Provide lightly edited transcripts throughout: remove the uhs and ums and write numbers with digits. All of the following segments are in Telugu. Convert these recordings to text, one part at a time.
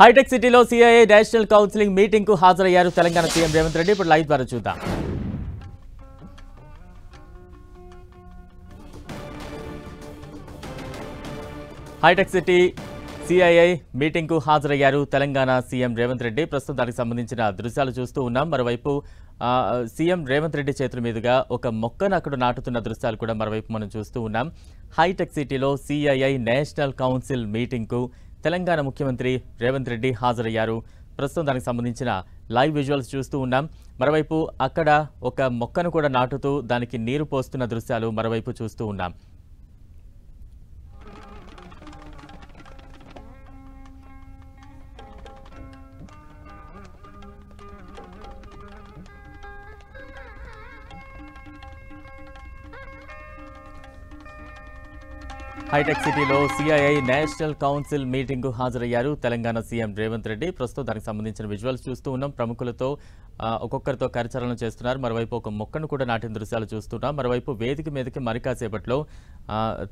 హైటెక్ సిటీలో సిఐఏ నేషనల్ కౌన్సిలింగ్ మీటింగ్ కు హాజరయ్యారు తెలంగాణ సీఎం రేవంత్ రెడ్డి. ఇప్పుడు లైవ్ ద్వారా చూద్దాం. హైటెక్ సిటీ సిఐఐ మీటింగ్ కు హాజరయ్యారు తెలంగాణ సీఎం రేవంత్ రెడ్డి. ప్రస్తుతం దానికి సంబంధించిన దృశ్యాలు చూస్తూ ఉన్నాం. మరోవైపు సీఎం రేవంత్ రెడ్డి చేతుల మీదుగా ఒక మొక్కను అక్కడ నాటుతున్న దృశ్యాలు కూడా మరోవైపు మనం చూస్తూ ఉన్నాం. హైటెక్ సిటీలో సిఐఐ నేషనల్ కౌన్సిల్ మీటింగ్ కు తెలంగాణ ముఖ్యమంత్రి రేవంత్ రెడ్డి హాజరయ్యారు. ప్రస్తుతం దానికి సంబంధించిన లైవ్ విజువల్స్ చూస్తూ ఉన్నాం. మరోవైపు అక్కడ ఒక మొక్కను కూడా నాటుతూ దానికి నీరు పోస్తున్న దృశ్యాలు మరోవైపు చూస్తూ ఉన్నాం. హైటెక్ సిటీలో సిఐఐ నేషనల్ కౌన్సిల్ మీటింగ్ కు హాజరయ్యారు తెలంగాణ సీఎం రేవంత్ రెడ్డి. ప్రస్తుతం దానికి సంబంధించిన విజువల్స్ చూస్తూ ఉన్నాం. ప్రముఖులతో ఒక్కొక్కరితో కరచాలనం చేస్తున్నారు. మరోవైపు ఒక మొక్కను కూడా నాటిన దృశ్యాలు చూస్తున్నాం. మరోవైపు వేదిక మీదకి మరికాసేపట్లో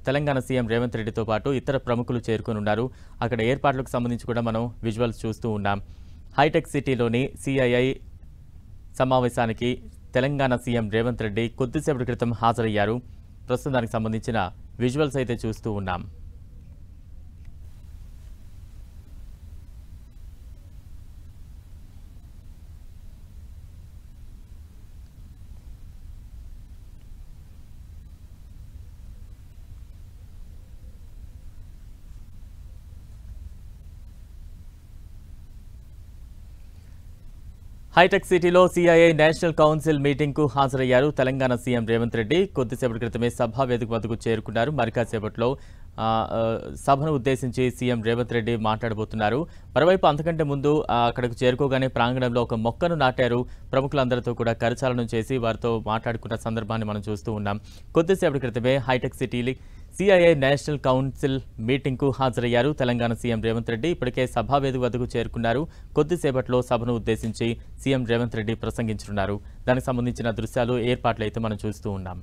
తెలంగాణ సీఎం రేవంత్ రెడ్డితో పాటు ఇతర ప్రముఖులు చేరుకుని ఉన్నారు. అక్కడ ఏర్పాట్లకు సంబంధించి కూడా మనం విజువల్స్ చూస్తూ ఉన్నాం. హైటెక్ సిటీలోని సిఐఐ సమావేశానికి తెలంగాణ సీఎం రేవంత్ రెడ్డి కొద్దిసేపటి క్రితం హాజరయ్యారు. ప్రస్తుతం దానికి సంబంధించిన విజువల్స్ అయితే చూస్తూ ఉన్నాం. హైటెక్ సిటీలో సిఐఐ నేషనల్ కౌన్సిల్ మీటింగ్ కు హాజరయ్యారు తెలంగాణ సీఎం రేవంత్ రెడ్డి. కొద్దిసేపటి క్రితమే సభా వేదిక వద్దకు చేరుకున్నారు. మరికాసేపట్లో సభను ఉద్దేశించి సీఎం రేవంత్ రెడ్డి మాట్లాడబోతున్నారు. మరోవైపు అంతకంటే ముందు అక్కడికి చేరుకోగానే ప్రాంగణంలో ఒక మొక్కను నాటారు. ప్రముఖులందరితో కూడా కరచాలనం చేసి వారితో మాట్లాడుకున్న సందర్భాన్ని మనం చూస్తూ ఉన్నాం. కొద్దిసేపటి క్రితమే Hitec City CII national council meeting కు హాజరయ్యారు తెలంగాణ సీఎం రేవంత్ రెడ్డి. ఇప్పటికే సభా వేదిక వద్దకు చేరుకున్నారు. కొద్దిసేపట్లో సభను ఉద్దేశించి సీఎం రేవంత్ రెడ్డి ప్రసంగించనున్నారు. దానికి సంబంధించిన దృశ్యాలు ఏర్పాట్లు అయితే మనం చూస్తూ ఉన్నాం.